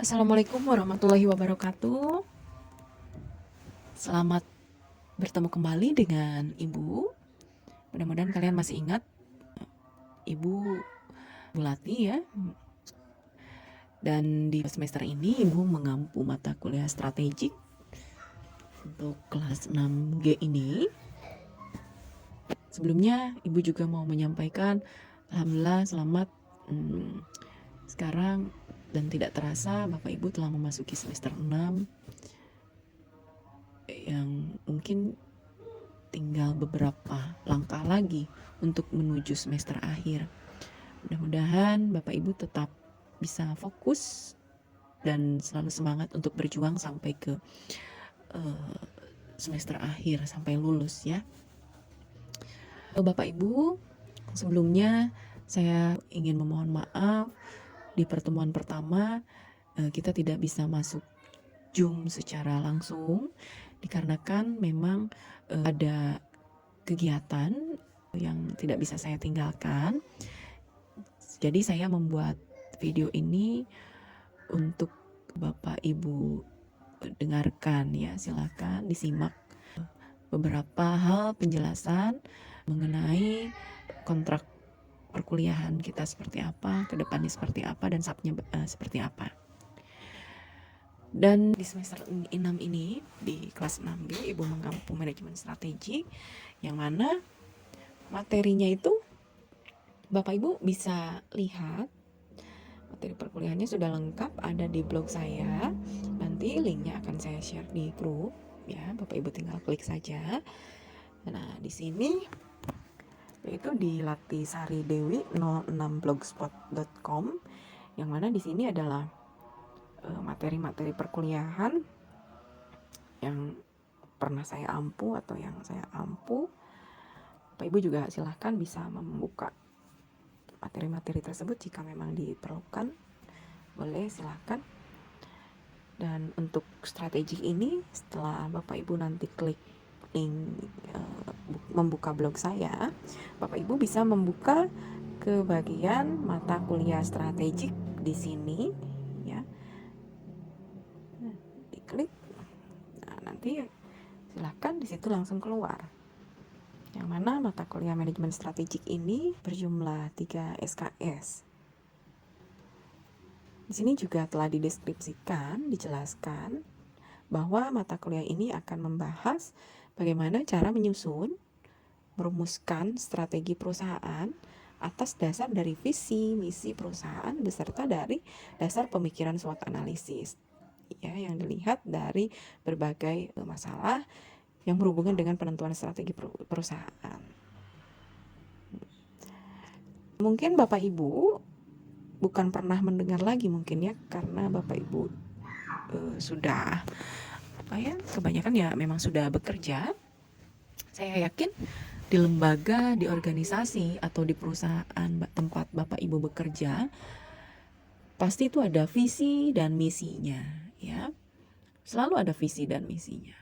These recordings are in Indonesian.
Assalamualaikum warahmatullahi wabarakatuh. Selamat bertemu kembali dengan Ibu. Mudah-mudahan kalian masih ingat Ibu Bulati ya. Dan di semester ini Ibu mengampu mata kuliah strategik untuk kelas 6G ini. Sebelumnya Ibu juga mau menyampaikan alhamdulillah selamat sekarang dan tidak terasa Bapak Ibu telah memasuki semester 6 yang mungkin tinggal beberapa langkah lagi untuk menuju semester akhir. Mudah-mudahan Bapak Ibu tetap bisa fokus dan selalu semangat untuk berjuang sampai ke semester akhir, sampai lulus ya. Bapak Ibu, sebelumnya saya ingin memohon maaf di pertemuan pertama kita tidak bisa masuk Zoom secara langsung dikarenakan memang ada kegiatan yang tidak bisa saya tinggalkan. Jadi saya membuat video ini untuk Bapak Ibu dengarkan ya, silakan disimak beberapa hal penjelasan mengenai kontrak perkuliahan kita seperti apa, kedepannya seperti apa, dan subnya seperti apa. Dan di semester 6 ini, di kelas 6G, Ibu mengampu manajemen strategik, yang mana materinya itu Bapak Ibu bisa lihat, materi perkuliahannya sudah lengkap, ada di blog saya. Nanti linknya akan saya share di grup, ya Bapak Ibu tinggal klik saja. Nah di sini yaitu di latisaridewi06blogspot.com, yang mana di sini adalah materi-materi perkuliahan yang pernah saya ampu atau yang saya ampu. Bapak Ibu juga silahkan bisa membuka materi-materi tersebut jika memang diperlukan, boleh silahkan. Dan untuk strategik ini, setelah Bapak Ibu nanti klik link membuka blog saya, Bapak Ibu bisa membuka ke bagian mata kuliah strategik di sini ya. Diklik, nah nanti silahkan di situ langsung keluar. Yang mana mata kuliah manajemen strategik ini berjumlah 3 SKS. Di sini juga telah dideskripsikan, dijelaskan bahwa mata kuliah ini akan membahas bagaimana cara menyusun, merumuskan strategi perusahaan atas dasar dari visi, misi perusahaan beserta dari dasar pemikiran SWOT analisis. Ya, yang dilihat dari berbagai masalah yang berhubungan dengan penentuan strategi perusahaan. Mungkin Bapak Ibu bukan pernah mendengar lagi mungkin ya, karena Bapak Ibu sudah kebanyakan ya memang sudah bekerja. Saya yakin di lembaga, di organisasi atau di perusahaan tempat Bapak Ibu bekerja pasti itu ada visi dan misinya ya. Selalu ada visi dan misinya.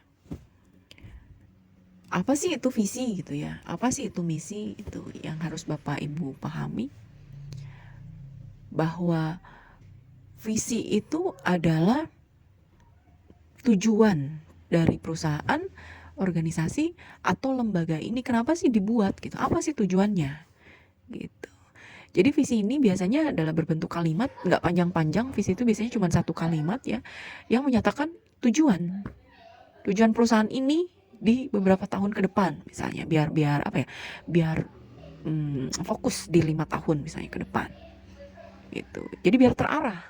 Apa sih itu visi gitu ya? Apa sih itu misi? Itu yang harus Bapak Ibu pahami. Bahwa visi itu adalah tujuan dari perusahaan, organisasi atau lembaga ini kenapa sih dibuat gitu? Apa sih tujuannya? Gitu. Jadi visi ini biasanya adalah berbentuk kalimat, nggak panjang-panjang. Visi itu biasanya cuma satu kalimat ya, yang menyatakan tujuan perusahaan ini di beberapa tahun ke depan, misalnya biar fokus di 5 tahun misalnya ke depan gitu. Jadi biar terarah.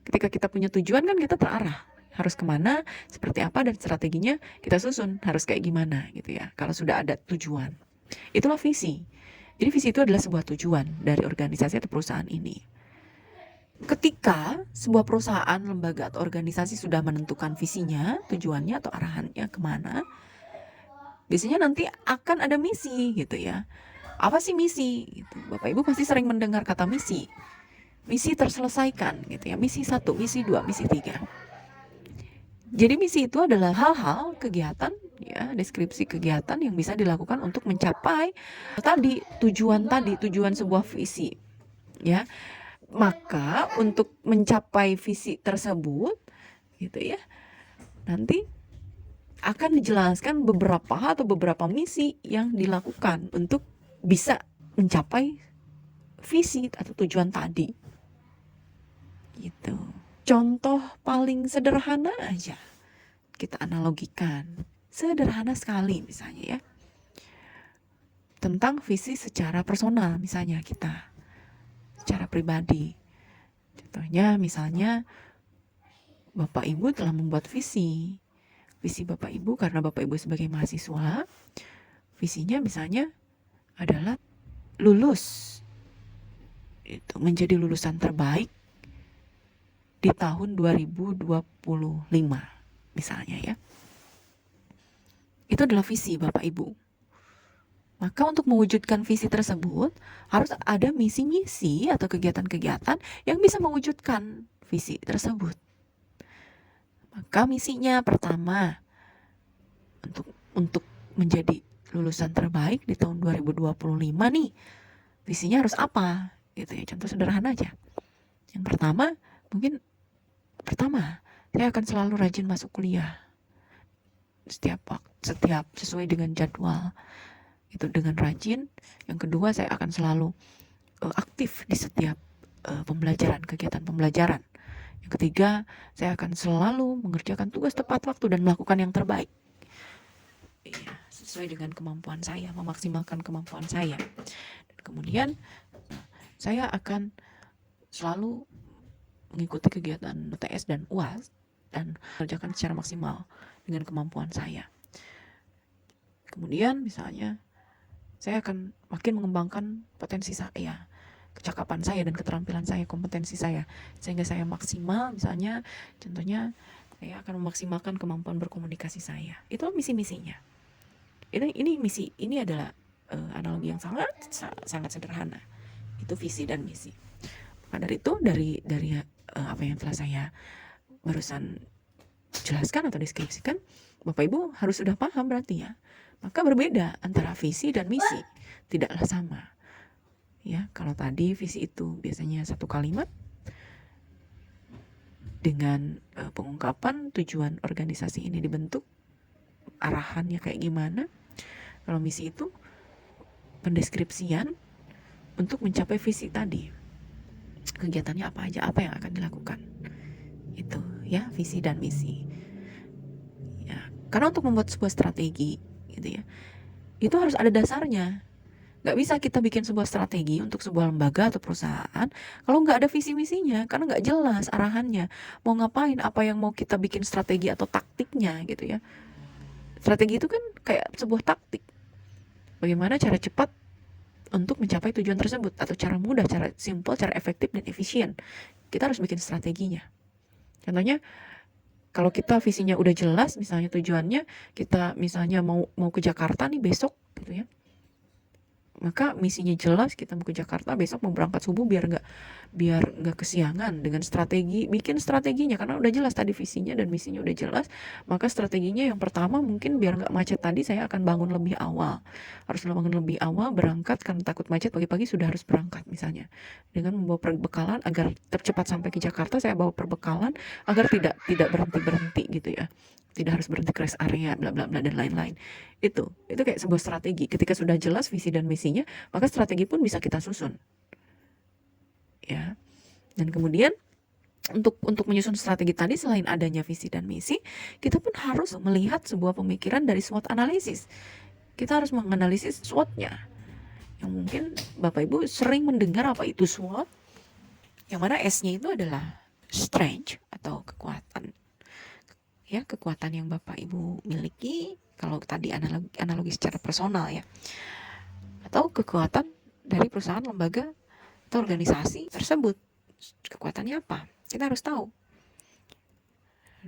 Ketika kita punya tujuan kan kita terarah, harus kemana, seperti apa, dan strateginya kita susun harus kayak gimana gitu ya. Kalau sudah ada tujuan, itulah visi. Jadi visi itu adalah sebuah tujuan dari organisasi atau perusahaan ini. Ketika sebuah perusahaan, lembaga atau organisasi sudah menentukan visinya, tujuannya atau arahannya kemana, biasanya nanti akan ada misi gitu ya. Apa sih misi? Gitu. Bapak Ibu pasti sering mendengar kata misi. Misi terselesaikan gitu ya. Misi 1, misi 2, misi 3. Jadi misi itu adalah hal-hal, kegiatan ya, deskripsi kegiatan yang bisa dilakukan untuk mencapai tujuan sebuah visi. Ya. Maka untuk mencapai visi tersebut gitu ya, nanti akan dijelaskan beberapa misi yang dilakukan untuk bisa mencapai visi atau tujuan tadi. Gitu. Contoh paling sederhana aja kita analogikan. Sederhana sekali misalnya ya. Tentang visi secara personal misalnya kita. Secara pribadi. Contohnya misalnya Bapak Ibu telah membuat visi. Visi Bapak Ibu karena Bapak Ibu sebagai mahasiswa, visinya misalnya adalah lulus. Itu menjadi lulusan terbaik di tahun 2025 misalnya ya. Itu adalah visi Bapak Ibu. Maka untuk mewujudkan visi tersebut harus ada misi-misi atau kegiatan-kegiatan yang bisa mewujudkan visi tersebut. Maka misinya pertama untuk menjadi lulusan terbaik di tahun 2025 nih, visinya harus apa? Gitu ya, contoh sederhana aja. Yang pertama, saya akan selalu rajin masuk kuliah. Setiap sesuai dengan jadwal. Itu dengan rajin. Yang kedua, saya akan selalu aktif di setiap kegiatan pembelajaran. Yang ketiga, saya akan selalu mengerjakan tugas tepat waktu dan melakukan yang terbaik. Iya, sesuai dengan kemampuan saya, memaksimalkan kemampuan saya. Dan kemudian, saya akan selalu mengikuti kegiatan UTS dan UAS dan mengerjakan secara maksimal dengan kemampuan saya. Kemudian, misalnya, saya akan makin mengembangkan potensi saya, kecakapan saya dan keterampilan saya, kompetensi saya, sehingga saya maksimal. Misalnya, contohnya, saya akan memaksimalkan kemampuan berkomunikasi saya. Itu misi-misinya. Ini misi, ini adalah analogi yang sangat sederhana. Itu visi dan misi. Maka dari itu, dari apa yang telah saya barusan jelaskan atau deskripsikan, Bapak Ibu harus sudah paham berarti ya. Maka berbeda antara visi dan misi, tidaklah sama. Ya, kalau tadi visi itu biasanya satu kalimat dengan pengungkapan tujuan organisasi ini dibentuk, arahannya kayak gimana. Kalau misi itu pendeskripsian untuk mencapai visi tadi. Kegiatannya apa aja, apa yang akan dilakukan. Itu ya, visi dan misi. Ya, karena untuk membuat sebuah strategi gitu ya, itu harus ada dasarnya. Gak bisa kita bikin sebuah strategi untuk sebuah lembaga atau perusahaan kalau gak ada visi misinya, karena gak jelas arahannya mau ngapain, apa yang mau kita bikin strategi atau taktiknya gitu ya. Strategi itu kan kayak sebuah taktik, bagaimana cara cepat untuk mencapai tujuan tersebut, atau cara mudah, cara simple, cara efektif dan efisien. Kita harus bikin strateginya. Contohnya, kalau kita visinya udah jelas, misalnya tujuannya kita misalnya mau ke Jakarta nih besok gitu ya, maka misinya jelas, kita mau ke Jakarta besok, mau berangkat subuh biar nggak kesiangan. Dengan strategi, bikin strateginya karena udah jelas tadi visinya dan misinya udah jelas. Maka strateginya yang pertama mungkin biar nggak macet tadi, saya akan bangun lebih awal. Harus bangun lebih awal, berangkat karena takut macet, pagi-pagi sudah harus berangkat misalnya. Dengan membawa perbekalan agar tercepat sampai ke Jakarta, saya bawa perbekalan agar tidak berhenti gitu ya. Tidak harus berhenti ke rest area, bla bla bla dan lain-lain. Itu kayak sebuah strategi. Ketika sudah jelas visi dan misinya, maka strategi pun bisa kita susun. Ya. Dan kemudian untuk menyusun strategi tadi, selain adanya visi dan misi, kita pun harus melihat sebuah pemikiran dari SWOT analisis. Kita harus menganalisis SWOT-nya. Yang mungkin Bapak Ibu sering mendengar apa itu SWOT, yang mana S-nya itu adalah strength atau kekuatan. Ya, kekuatan yang Bapak Ibu miliki, kalau tadi analogi secara personal ya, atau kekuatan dari perusahaan, lembaga atau organisasi tersebut. Kekuatannya apa? Kita harus tahu.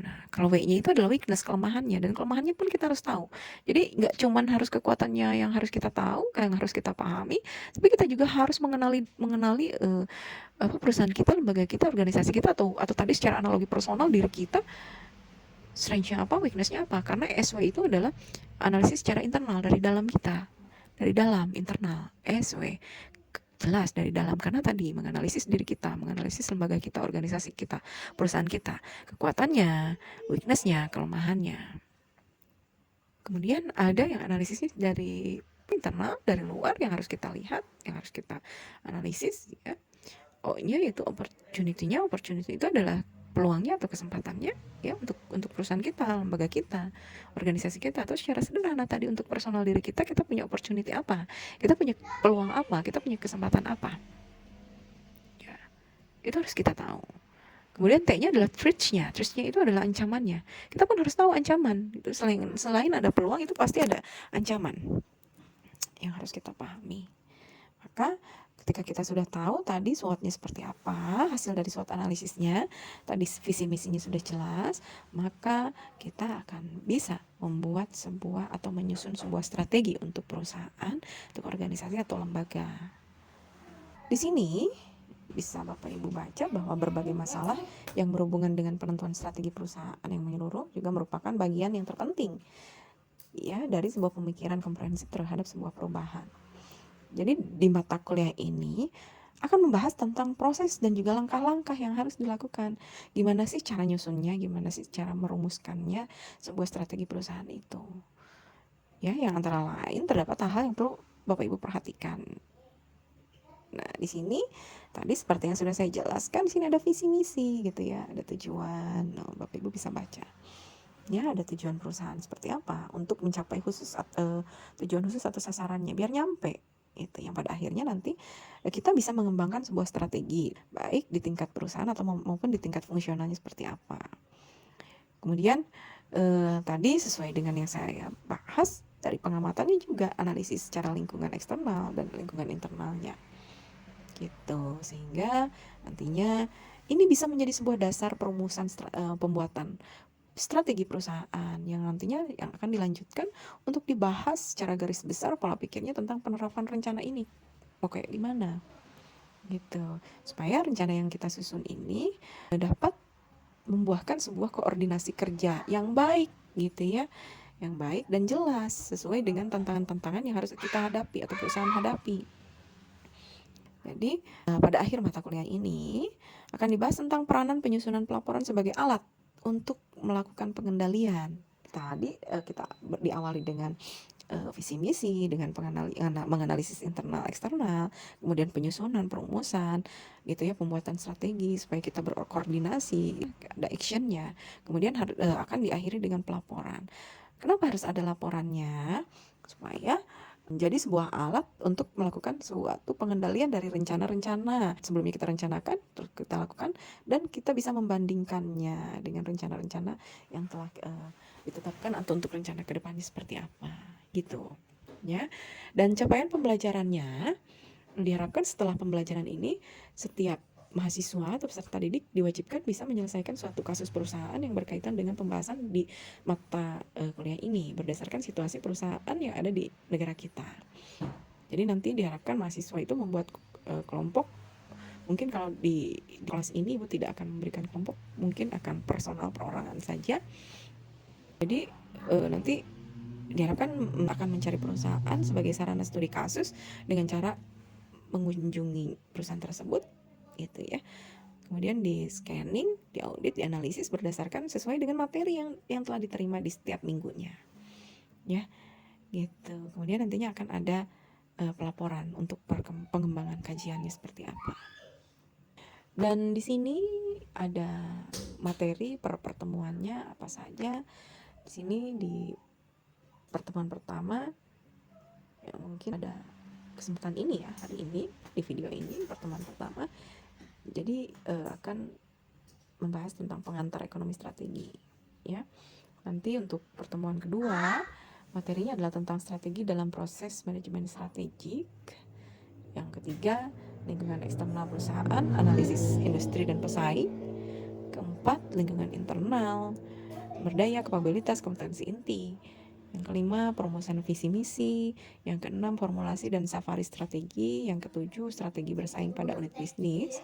Nah, kalau W-nya itu adalah weakness, kelemahannya, dan kelemahannya pun kita harus tahu. Jadi nggak cuman harus kekuatannya yang harus kita tahu, yang harus kita pahami, tapi kita juga harus mengenali perusahaan kita, lembaga kita, organisasi kita, atau tadi secara analogi personal diri kita, strength-nya apa, weakness-nya apa. Karena SW itu adalah analisis secara internal, dari dalam kita, dari dalam internal. SW, jelas dari dalam, karena tadi menganalisis diri kita, menganalisis lembaga kita, organisasi kita, perusahaan kita, kekuatannya, weakness-nya, kelemahannya. Kemudian ada yang analisisnya dari internal, dari luar, yang harus kita lihat, yang harus kita analisis ya. O-nya yaitu opportunity-nya. Opportunity itu adalah peluangnya atau kesempatannya ya untuk perusahaan kita, lembaga kita, organisasi kita. Atau secara sederhana tadi untuk personal diri kita punya opportunity apa, kita punya peluang apa, kita punya kesempatan apa ya, itu harus kita tahu. Kemudian T-nya adalah threats-nya. Threats-nya itu adalah ancamannya. Kita pun harus tahu ancaman. Itu selain ada peluang, itu pasti ada ancaman yang harus kita pahami. Maka ketika kita sudah tahu tadi SWOT-nya seperti apa, hasil dari SWOT analisisnya, tadi visi misinya sudah jelas, maka kita akan bisa membuat sebuah atau menyusun sebuah strategi untuk perusahaan, untuk organisasi atau lembaga. Di sini bisa Bapak Ibu baca bahwa berbagai masalah yang berhubungan dengan penentuan strategi perusahaan yang menyeluruh juga merupakan bagian yang terpenting ya dari sebuah pemikiran komprehensif terhadap sebuah perubahan. Jadi di mata kuliah ini akan membahas tentang proses dan juga langkah-langkah yang harus dilakukan. Gimana sih cara nyusunnya, gimana sih cara merumuskannya sebuah strategi perusahaan itu. Ya, yang antara lain terdapat hal yang perlu Bapak Ibu perhatikan. Nah, di sini tadi seperti yang sudah saya jelaskan, di sini ada visi misi gitu ya, ada tujuan. Nah, Bapak Ibu bisa baca. Ya, ada tujuan perusahaan seperti apa untuk mencapai tujuan khusus atau sasarannya biar nyampe. Itu yang pada akhirnya nanti kita bisa mengembangkan sebuah strategi baik di tingkat perusahaan atau maupun di tingkat fungsionalnya seperti apa. Kemudian tadi sesuai dengan yang saya bahas dari pengamatannya juga analisis secara lingkungan eksternal dan lingkungan internalnya gitu, sehingga nantinya ini bisa menjadi sebuah dasar perumusan pembuatan strategi perusahaan yang nantinya yang akan dilanjutkan untuk dibahas secara garis besar pola pikirnya tentang penerapan rencana ini mau kayak gimana gitu, supaya rencana yang kita susun ini dapat membuahkan sebuah koordinasi kerja yang baik gitu ya, yang baik dan jelas sesuai dengan tantangan-tantangan yang harus kita hadapi atau perusahaan hadapi. Jadi pada akhir mata kuliah ini akan dibahas tentang peranan penyusunan pelaporan sebagai alat untuk melakukan pengendalian. Tadi kita diawali dengan visi misi, dengan menganalisis internal eksternal, kemudian penyusunan, perumusan, gitu ya, pembuatan strategi supaya kita berkoordinasi, ada actionnya. Kemudian akan diakhiri dengan pelaporan. Kenapa harus ada laporannya? Supaya menjadi sebuah alat untuk melakukan suatu pengendalian dari rencana-rencana sebelumnya kita rencanakan, terus kita lakukan, dan kita bisa membandingkannya dengan rencana-rencana yang telah ditetapkan atau untuk rencana ke depannya seperti apa gitu ya. Dan capaian pembelajarannya diharapkan setelah pembelajaran ini setiap mahasiswa atau peserta didik diwajibkan bisa menyelesaikan suatu kasus perusahaan yang berkaitan dengan pembahasan di mata kuliah ini berdasarkan situasi perusahaan yang ada di negara kita. Jadi nanti diharapkan mahasiswa itu membuat kelompok. Mungkin kalau di kelas ini Ibu tidak akan memberikan kelompok, mungkin akan personal perorangan saja. Jadi nanti diharapkan akan mencari perusahaan sebagai sarana studi kasus dengan cara mengunjungi perusahaan tersebut gitu ya. Kemudian di scanning, di audit, di analisis berdasarkan sesuai dengan materi yang telah diterima di setiap minggunya. Ya, gitu. Kemudian nantinya akan ada pelaporan untuk pengembangan kajiannya seperti apa. Dan di sini ada materi per pertemuannya apa saja. Di sini di pertemuan pertama ya mungkin ada kesempatan ini ya, hari ini di video ini pertemuan pertama. Jadi akan membahas tentang pengantar ekonomi strategi ya. Nanti untuk pertemuan kedua materinya adalah tentang strategi dalam proses manajemen strategik. Yang ketiga, lingkungan eksternal perusahaan, analisis industri dan pesaing. Keempat, lingkungan internal, berdaya, kapabilitas, kompetensi inti. Yang kelima, perumusan visi misi. Yang keenam, formulasi dan safari strategi. Yang ketujuh, strategi bersaing pada unit bisnis.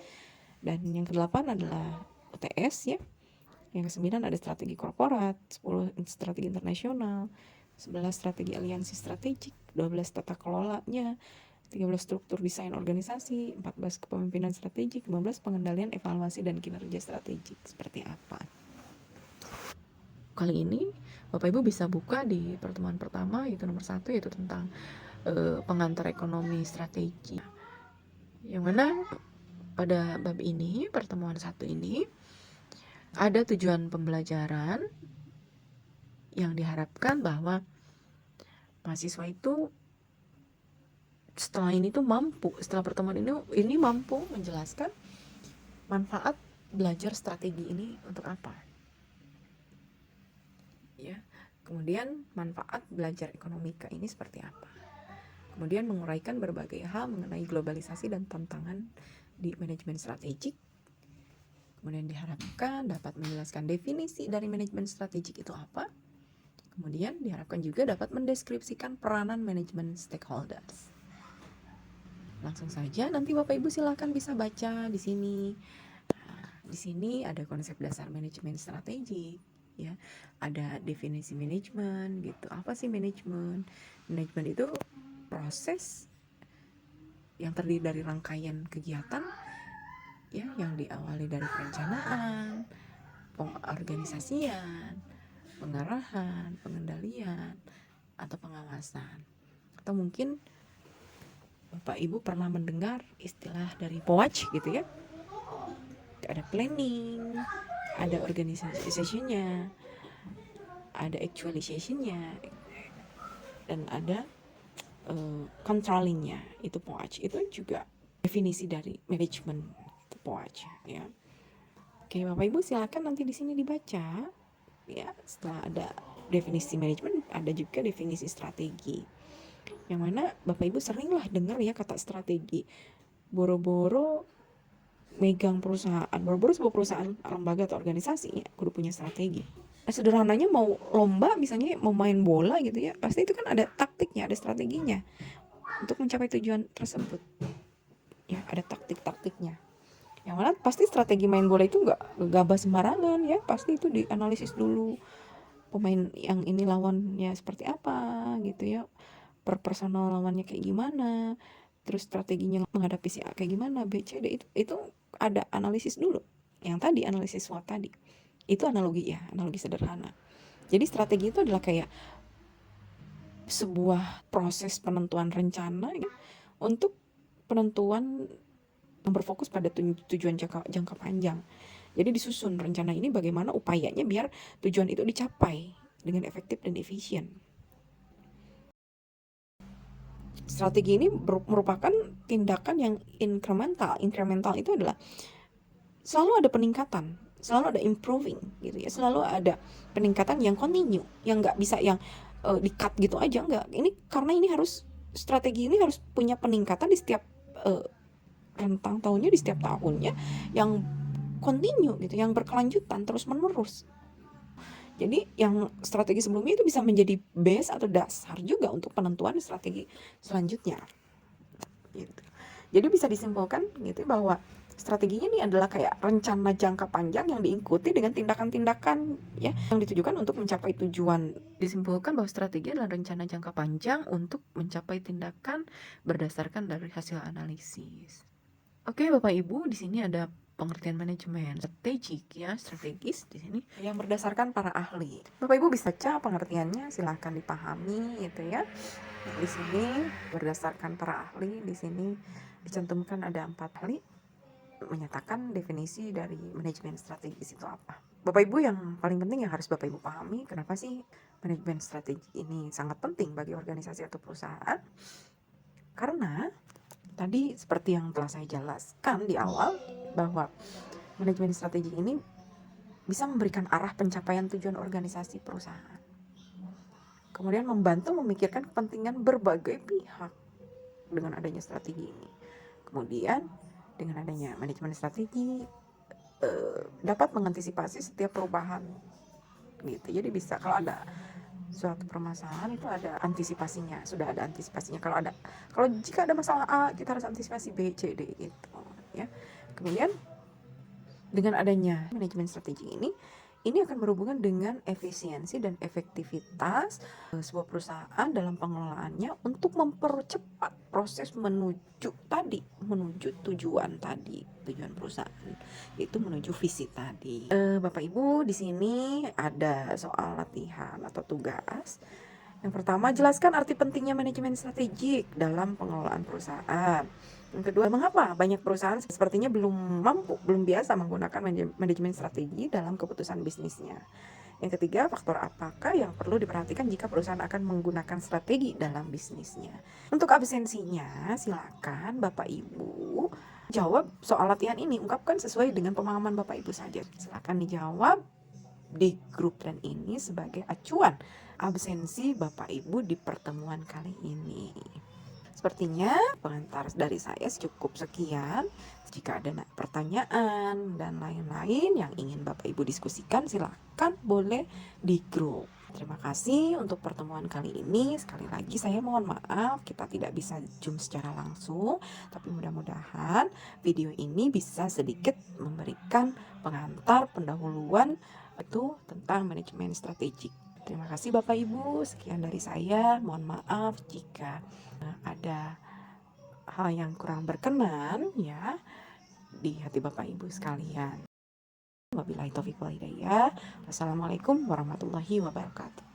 Dan yang kedelapan adalah UTS ya. Yang kesembilan ada strategi korporat, 10 strategi internasional, 11 strategi aliansi strategik, 12 tata kelolanya, 13 struktur desain organisasi, 14 kepemimpinan strategi, 15 pengendalian evaluasi dan kinerja strategik. Seperti apa? Kali ini Bapak Ibu bisa buka di pertemuan pertama, yaitu nomor 1, yaitu tentang pengantar ekonomi strategi. Yang mana pada bab ini, pertemuan 1 ini, ada tujuan pembelajaran yang diharapkan bahwa mahasiswa itu setelah ini tuh mampu, setelah pertemuan ini mampu menjelaskan manfaat belajar strategi ini untuk apa. Ya. Kemudian manfaat belajar ekonomika ini seperti apa. Kemudian menguraikan berbagai hal mengenai globalisasi dan tantangan di manajemen strategik. Kemudian diharapkan dapat menjelaskan definisi dari manajemen strategik itu apa. Kemudian diharapkan juga dapat mendeskripsikan peranan manajemen stakeholders. Langsung saja nanti Bapak Ibu silakan bisa baca di sini. Di sini ada konsep dasar manajemen strategik, ya. Ada definisi manajemen gitu. Apa sih manajemen? Manajemen itu proses yang terdiri dari rangkaian kegiatan, ya, yang diawali dari perencanaan, pengorganisasian, pengarahan, pengendalian, atau pengawasan. Atau mungkin Bapak Ibu pernah mendengar istilah dari POAC gitu ya. Ada planning, ada organization-nya, ada actualization-nya, dan ada controlling-nya. Itu POAC. Itu juga definisi dari manajemen POAC, ya. Oke, Bapak Ibu silakan nanti di sini dibaca. Ya, setelah ada definisi manajemen, ada juga definisi strategi. Yang mana Bapak Ibu sering lah dengar ya kata strategi. Boro-boro megang perusahaan, boro-boro sebuah perusahaan, lembaga atau organisasi ya, kudu punya strategi. Nah, sederhananya mau lomba misalnya mau main bola gitu ya, pasti itu kan ada taktiknya, ada strateginya untuk mencapai tujuan tersebut. Ya, ada taktik-taktiknya. Yang mana pasti strategi main bola itu nggak gabah sembarangan ya, pasti itu dianalisis dulu. Pemain yang ini lawannya seperti apa gitu ya, per personal lawannya kayak gimana, terus strateginya menghadapi si A kayak gimana, B, C, D, itu ada analisis dulu. Yang tadi analisis SWOT tadi. Itu analogi ya, analogi sederhana. Jadi strategi itu adalah kayak sebuah proses penentuan rencana ya, untuk penentuan yang berfokus pada tujuan jangka panjang. Jadi disusun rencana ini bagaimana upayanya biar tujuan itu dicapai dengan efektif dan efisien. Strategi ini merupakan tindakan yang incremental. Incremental itu adalah selalu ada peningkatan, selalu ada improving gitu ya, selalu ada peningkatan yang continue, yang nggak bisa yang di-cut gitu aja, nggak. Ini karena ini harus, strategi ini harus punya peningkatan di setiap rentang tahunnya, di setiap tahunnya, yang continue gitu, yang berkelanjutan terus menerus. Jadi yang strategi sebelumnya itu bisa menjadi base atau dasar juga untuk penentuan strategi selanjutnya. Gitu. Jadi bisa disimpulkan gitu bahwa strateginya ini adalah kayak rencana jangka panjang yang diikuti dengan tindakan-tindakan ya yang ditujukan untuk mencapai tujuan. Disimpulkan bahwa strategi adalah rencana jangka panjang untuk mencapai tindakan berdasarkan dari hasil analisis. Oke, Bapak Ibu, di sini ada pengertian manajemen strategik ya, strategis di sini yang berdasarkan para ahli. Bapak Ibu bisa baca pengertiannya, silahkan dipahami gitu ya. Di sini berdasarkan para ahli, di sini dicantumkan ada 4 ahli menyatakan definisi dari manajemen strategis itu apa. Bapak Ibu, yang paling penting yang harus Bapak Ibu pahami, kenapa sih manajemen strategi ini sangat penting bagi organisasi atau perusahaan? Karena tadi seperti yang telah saya jelaskan di awal, bahwa manajemen strategi ini bisa memberikan arah pencapaian tujuan organisasi perusahaan. Kemudian membantu memikirkan kepentingan berbagai pihak dengan adanya strategi ini. Kemudian dengan adanya manajemen strategi dapat mengantisipasi setiap perubahan gitu. Jadi bisa kalau ada suatu permasalahan itu ada antisipasinya, sudah ada antisipasinya. Kalau jika ada masalah A, kita harus antisipasi B, C, D gitu ya. Kemudian dengan adanya manajemen strategi ini, Ini akan berhubungan dengan efisiensi dan efektivitas sebuah perusahaan dalam pengelolaannya untuk mempercepat proses menuju tujuan perusahaan, yaitu menuju visi tadi. Bapak Ibu, di sini ada soal latihan atau tugas. Yang pertama, jelaskan arti pentingnya manajemen strategik dalam pengelolaan perusahaan. Yang kedua, mengapa banyak perusahaan sepertinya belum biasa menggunakan manajemen strategi dalam keputusan bisnisnya. Yang ketiga, faktor apakah yang perlu diperhatikan jika perusahaan akan menggunakan strategi dalam bisnisnya. Untuk absensinya, silakan Bapak Ibu jawab soal latihan ini, ungkapkan sesuai dengan pemahaman Bapak Ibu saja. Silakan dijawab di grup dan ini sebagai acuan absensi Bapak Ibu di pertemuan kali ini. Sepertinya pengantar dari saya cukup sekian. Jika ada pertanyaan dan lain-lain yang ingin Bapak Ibu diskusikan, silakan boleh di grup. Terima kasih untuk pertemuan kali ini. Sekali lagi saya mohon maaf kita tidak bisa Zoom secara langsung, tapi mudah-mudahan video ini bisa sedikit memberikan pengantar pendahuluan itu tentang manajemen strategik. Terima kasih Bapak Ibu, sekian dari saya. Mohon maaf jika ada hal yang kurang berkenan ya di hati Bapak Ibu sekalian. Wabillahi taufiq wal hidayah. Wassalamualaikum warahmatullahi wabarakatuh.